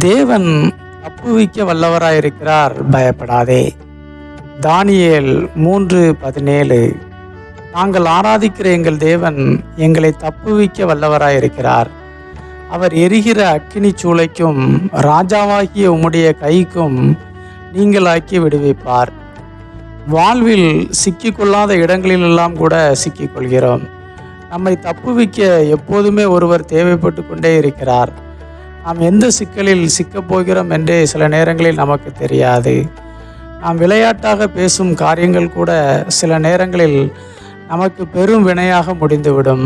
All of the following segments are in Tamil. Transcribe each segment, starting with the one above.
தேவன் தப்புவிக்க வல்லவராயிருக்கிறார், பயப்படாதே. தானியேல் 3:17. நாங்கள் ஆராதிக்கிற எங்கள் தேவன் எங்களை தப்புவிக்க வல்லவராயிருக்கிறார். அவர் எரிகிற அக்கினி சூளைக்கும் ராஜாவாகிய உம்முடைய கைக்கும் நீங்களாக்கி விடுவிப்பார். வாழ்வில் சிக்கிக்கொள்ளாத இடங்களிலெல்லாம் கூட சிக்கிக்கொள்கிறோம். நம்மை தப்புவிக்க எப்போதுமே ஒருவர் தேவைப்பட்டு கொண்டே இருக்கிறார். நாம் எந்த சிக்கலில் சிக்கப் போகிறோம் என்றே சில நேரங்களில் நமக்கு தெரியாது. நாம் விளையாட்டாக பேசும் காரியங்கள் கூட சில நேரங்களில் நமக்கு பெரும் வினையாக முடிந்துவிடும்.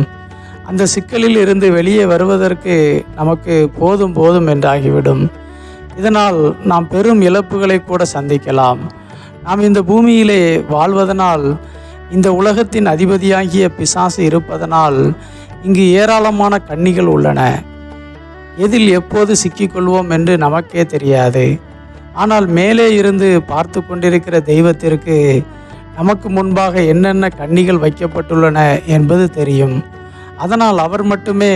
அந்த சிக்கலில் இருந்து வெளியே வருவதற்கு நமக்கு போதும் போதும் என்றாகிவிடும். இதனால் நாம் பெரும் இழப்புகளை கூட சந்திக்கலாம். நாம் இந்த பூமியிலே வாழ்வதனால், இந்த உலகத்தின் அதிபதியாகிய பிசாசு இருப்பதனால் இங்கு ஏராளமான கண்ணிகள் உள்ளன. எதில் எப்போது சிக்கிக்கொள்வோம் என்று நமக்கே தெரியாது. ஆனால் மேலே இருந்து பார்த்து கொண்டிருக்கிற தெய்வத்திற்கு நமக்கு முன்பாக என்னென்ன கண்ணிகள் வைக்கப்பட்டுள்ளன என்பது தெரியும். அதனால் அவர் மட்டுமே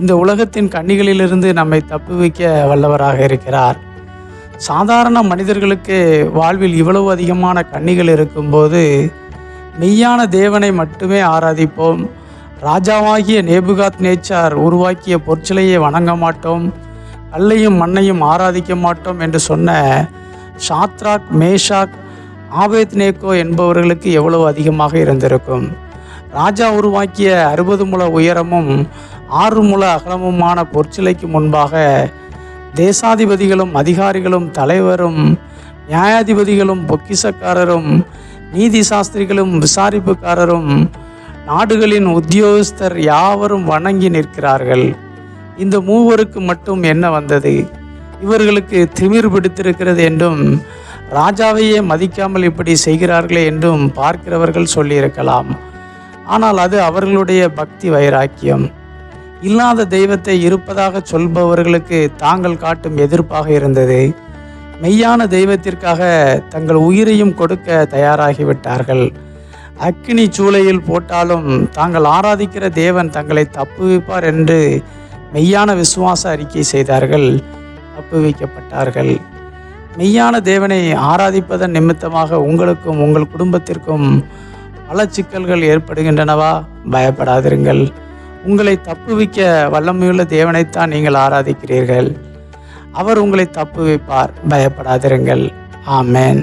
இந்த உலகத்தின் கண்ணிகளிலிருந்து நம்மை தப்புவிக்க வல்லவராக இருக்கிறார். சாதாரண மனிதர்களுக்கு வாழ்வில் இவ்வளவு அதிகமான கண்ணிகள் இருக்கும்போது மெய்யான தேவனை மட்டுமே ஆராதிப்போம், ராஜாவாகிய நேபுகாத்நேச்சார் உருவாக்கிய பொற்சிலையை வணங்க மாட்டோம், கல்லையும் மண்ணையும் ஆராதிக்க மாட்டோம் என்று சொன்ன சாத்ராக், மேஷாக், ஆபேத்நேகோ என்பவர்களுக்கு எவ்வளவு அதிகமாக இருந்திருக்கும். ராஜா உருவாக்கிய 60 முழ உயரமும் 6 முழ அகலமுமான பொற்சிலைக்கு முன்பாக தேசாதிபதிகளும் அதிகாரிகளும் தலைவரும் நியாயாதிபதிகளும் பொக்கிசக்காரரும் நீதி சாஸ்திரிகளும் விசாரிப்புக்காரரும் நாடுகளின் உத்தியோகஸ்தர் யாவரும் வணங்கி நிற்கிறார்கள். இந்த மூவருக்கு மட்டும் என்ன வந்தது? இவர்களுக்கு திமிர் பிடித்திருக்கிறது என்றும் ராஜாவையே மதிக்காமல் இப்படி செய்கிறார்களே என்றும் பார்க்கிறவர்கள் சொல்லியிருக்கலாம். ஆனால் அது அவர்களுடைய பக்தி வைராக்கியம். இல்லாத தெய்வத்தை இருப்பதாக சொல்பவர்களுக்கு தாங்கள் காட்டும் எதிர்ப்பாக இருந்தது. மெய்யான தெய்வத்திற்காக தங்கள் உயிரையும் கொடுக்க தயாராகிவிட்டார்கள். அக்கினி சூளையில் போட்டாலும் தாங்கள் ஆராதிக்கிற தேவன் தங்களை தப்புவிப்பார் என்று மெய்யான விசுவாச அறிக்கை செய்தார்கள், தப்புவிக்கப்பட்டார்கள். மெய்யான தேவனை ஆராதிப்பதன் நிமித்தமாக உங்களுக்கும் உங்கள் குடும்பத்திற்கும் பல சிக்கல்கள் ஏற்படுகின்றனவா? பயப்படாதிருங்கள். உங்களை தப்புவிக்க வல்லமையுள்ள தேவனைத்தான் நீங்கள் ஆராதிக்கிறீர்கள். அவர் உங்களை தப்புவிப்பார், பயப்படாதிருங்கள். ஆமென்.